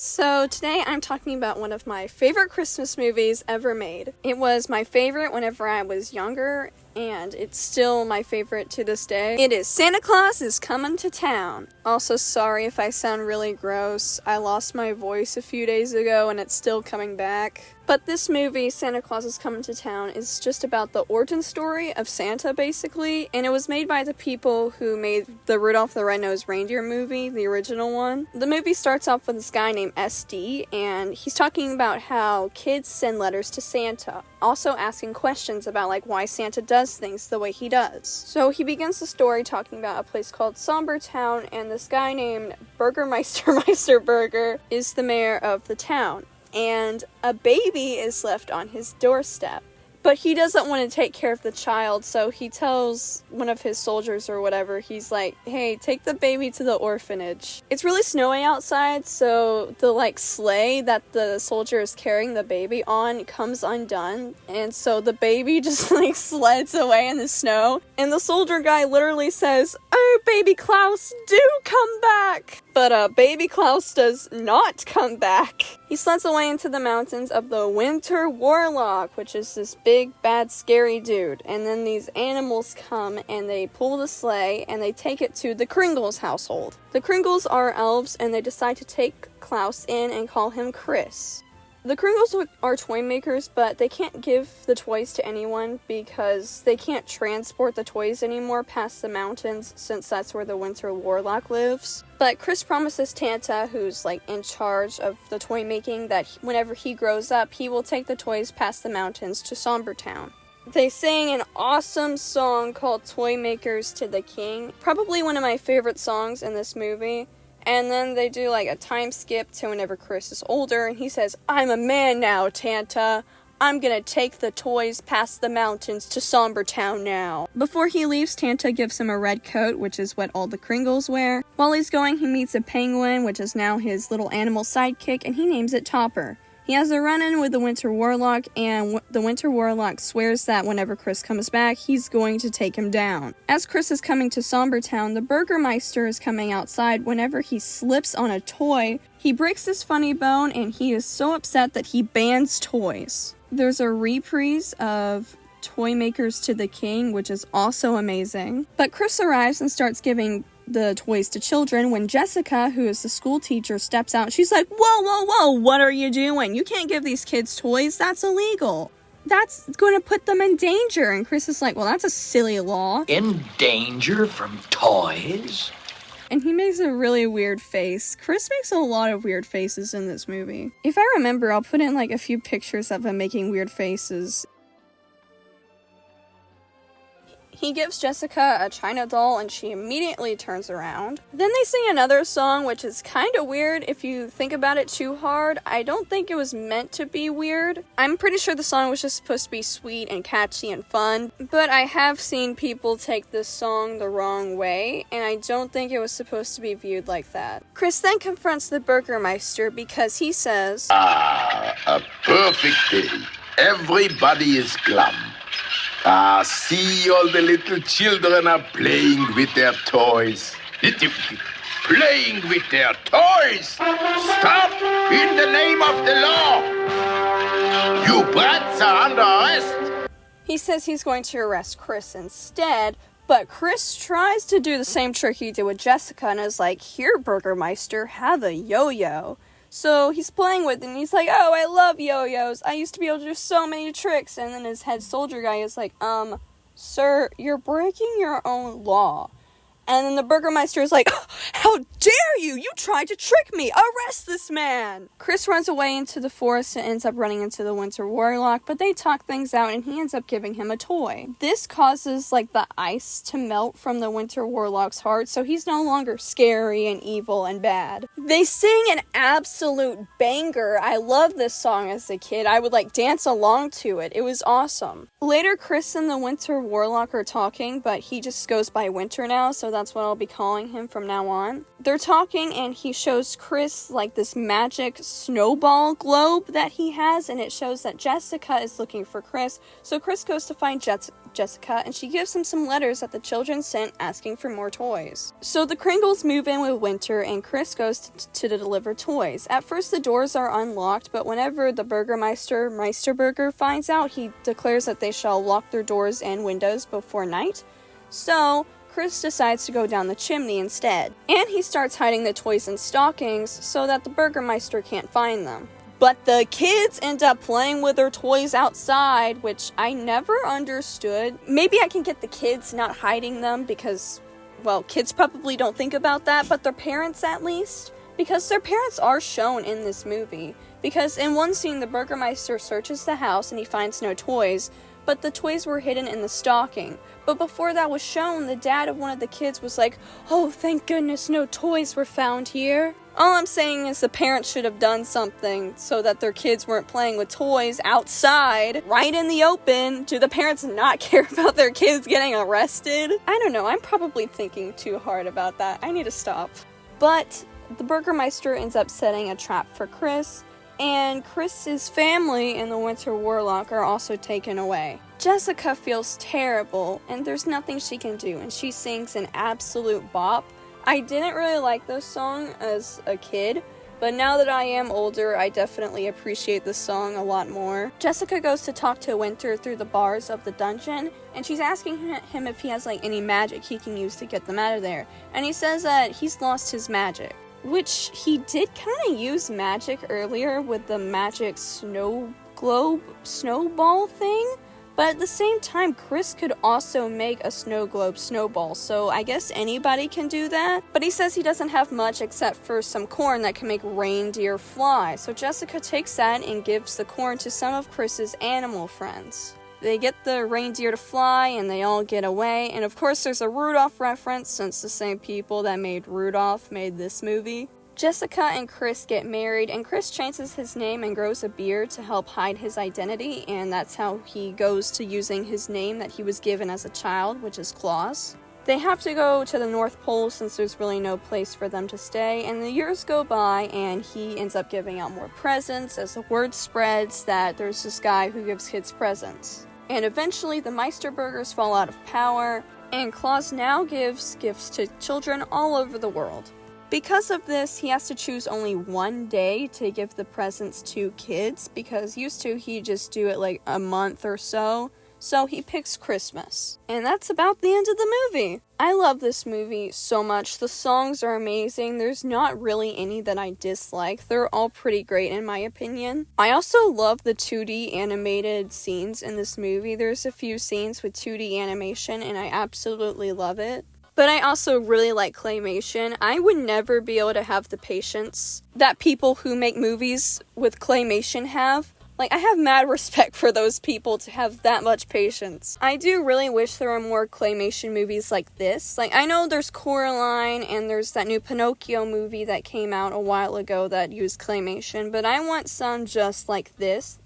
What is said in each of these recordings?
So today I'm talking about one of my favorite Christmas movies ever made. It was my favorite whenever I was younger, and it's still my favorite to this day. It is Santa Claus is Coming to Town. Also, sorry if I sound really gross. I lost my voice a few days ago and it's still coming back. But this movie, Santa Claus is Coming to Town, is just about the origin story of Santa, basically, and it was made by the people who made the Rudolph the Red-Nosed Reindeer movie, the original one. The movie starts off with this guy named SD, and he's talking about how kids send letters to Santa, also asking questions about, why Santa does things the way he does. So he begins the story talking about a place called Somber Town, and this guy named Burgermeister Meisterburger is the mayor of the town. And a baby is left on his doorstep. But he doesn't want to take care of the child, so he tells one of his soldiers or whatever, he's like, hey, take the baby to the orphanage. It's really snowy outside, so the, sleigh that the soldier is carrying the baby on comes undone, and so the baby just, sleds away in the snow, and the soldier guy literally says, oh, baby Claus, do come back! But, baby Claus does not come back. He sleds away into the mountains of the Winter Warlock, which is this big, bad, scary dude. And then these animals come and they pull the sleigh and they take it to the Kringles household. The Kringles are elves and they decide to take Klaus in and call him Chris. The Kringles are toy makers, but they can't give the toys to anyone because they can't transport the toys anymore past the mountains since that's where the Winter Warlock lives. But Chris promises Tanta, who's in charge of the toy making, that whenever he grows up, he will take the toys past the mountains to Somber Town. They sing an awesome song called Toy Makers to the King, probably one of my favorite songs in this movie. And then they do a time skip to whenever Chris is older, and he says, I'm a man now, Tanta. I'm gonna take the toys past the mountains to Somber Town now. Before he leaves, Tanta gives him a red coat, which is what all the Kringles wear. While he's going, he meets a penguin, which is now his little animal sidekick, and he names it Topper. He has a run-in with the Winter Warlock, and the Winter Warlock swears that whenever Chris comes back, he's going to take him down. As Chris is coming to Somber Town, the Burgermeister is coming outside. Whenever he slips on a toy, he breaks his funny bone, and he is so upset that he bans toys. There's a reprise of Toy Makers to the King, which is also amazing. But Chris arrives and starts giving the toys to children when Jessica, who is the school teacher, steps out. She's like, whoa, what are you doing? You can't give these kids toys. That's illegal. That's going to put them in danger. And Chris is like, well, that's a silly law. In danger from toys? And he makes a really weird face. Chris makes a lot of weird faces in this movie. If I remember, I'll put in a few pictures of him making weird faces. He gives Jessica a China doll and she immediately turns around. Then they sing another song, which is kind of weird if you think about it too hard. I don't think it was meant to be weird. I'm pretty sure the song was just supposed to be sweet and catchy and fun, but I have seen people take this song the wrong way, and I don't think it was supposed to be viewed like that. Chris then confronts the Burgermeister because he says, a perfect day. Everybody is glum. See, all the little children are playing with their toys. Playing with their toys? Stop in the name of the law! You brats are under arrest! He says he's going to arrest Chris instead, but Chris tries to do the same trick he did with Jessica and is like, here, Burgermeister, have a yo-yo. So he's playing with it, and he's like, oh, I love yo-yos. I used to be able to do so many tricks. And then his head soldier guy is like, sir, you're breaking your own law. And then the Burgermeister is like, oh, how dare you! You tried to trick me! Arrest this man! Chris runs away into the forest and ends up running into the Winter Warlock, but they talk things out and he ends up giving him a toy. This causes, the ice to melt from the Winter Warlock's heart, so he's no longer scary and evil and bad. They sing an absolute banger. I loved this song as a kid. I would, dance along to it. It was awesome. Later, Chris and the Winter Warlock are talking, but he just goes by Winter now, so that's what I'll be calling him from now on. They're talking, and he shows Chris, like, this magic snowball globe that he has, and it shows that Jessica is looking for Chris. So Chris goes to find Jessica, and she gives him some letters that the children sent asking for more toys. So the Kringles move in with Winter, and Chris goes to deliver toys. At first, the doors are unlocked, but whenever the Burgermeister, Meisterburger, finds out, he declares that they shall lock their doors and windows before night. So Chris decides to go down the chimney instead. And he starts hiding the toys in stockings so that the Burgermeister can't find them. But the kids end up playing with their toys outside, which I never understood. Maybe I can get the kids not hiding them because, well, kids probably don't think about that, but their parents at least. Because their parents are shown in this movie. Because in one scene, the Burgermeister searches the house and he finds no toys, but the toys were hidden in the stocking. But before that was shown, the dad of one of the kids was like, "Oh, thank goodness no toys were found here." All I'm saying is the parents should have done something so that their kids weren't playing with toys outside, right in the open. Do the parents not care about their kids getting arrested? I don't know, I'm probably thinking too hard about that. I need to stop. But the Burgermeister ends up setting a trap for Chris, and Chris's family and the Winter Warlock are also taken away. Jessica feels terrible, and there's nothing she can do, and she sings an absolute bop. I didn't really like this song as a kid, but now that I am older, I definitely appreciate this song a lot more. Jessica goes to talk to Winter through the bars of the dungeon, and she's asking him if he has like any magic he can use to get them out of there. And he says that he's lost his magic, which he did kind of use magic earlier with the magic snow globe snowball thing. But at the same time, Chris could also make a snow globe snowball, so I guess anybody can do that. But he says he doesn't have much except for some corn that can make reindeer fly. So Jessica takes that and gives the corn to some of Chris's animal friends. They get the reindeer to fly and they all get away. And of course there's a Rudolph reference since the same people that made Rudolph made this movie. Jessica and Chris get married, and Chris changes his name and grows a beard to help hide his identity, and that's how he goes to using his name that he was given as a child, which is Claus. They have to go to the North Pole since there's really no place for them to stay, and the years go by, and he ends up giving out more presents as the word spreads that there's this guy who gives kids presents. And eventually the Meisterburgers fall out of power, and Claus now gives gifts to children all over the world. Because of this, he has to choose only one day to give the presents to kids, because used to he'd just do it like a month or so. So he picks Christmas. And that's about the end of the movie. I love this movie so much. The songs are amazing. There's not really any that I dislike. They're all pretty great in my opinion. I also love the 2D animated scenes in this movie. There's a few scenes with 2D animation and I absolutely love it. But I also really like claymation. I would never be able to have the patience that people who make movies with claymation have. Like, I have mad respect for those people to have that much patience. I do really wish there were more claymation movies like this. Like, I know there's Coraline and there's that new Pinocchio movie that came out a while ago that used claymation, but I want some just like this.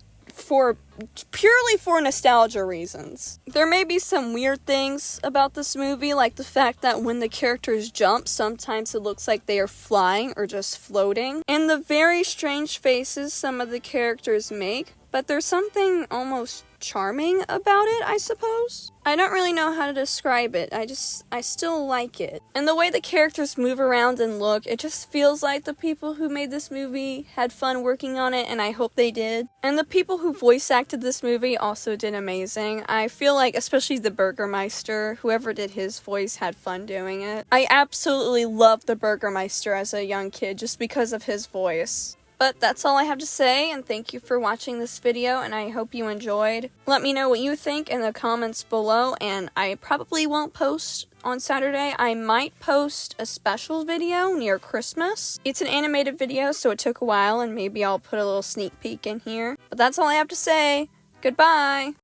Purely for nostalgia reasons. There may be some weird things about this movie, like the fact that when the characters jump, sometimes it looks like they are flying or just floating, and the very strange faces some of the characters make, but there's something almost charming about it, I suppose. I don't really know how to describe it, I still like it. And the way the characters move around and look, it just feels like the people who made this movie had fun working on it, and I hope they did. And the people who voice acted this movie also did amazing. I feel like, especially the Burgermeister, whoever did his voice had fun doing it. I absolutely loved the Burgermeister as a young kid just because of his voice. But that's all I have to say, and thank you for watching this video, and I hope you enjoyed. Let me know what you think in the comments below, and I probably won't post on Saturday. I might post a special video near Christmas. It's an animated video, so it took a while, and maybe I'll put a little sneak peek in here. But that's all I have to say. Goodbye!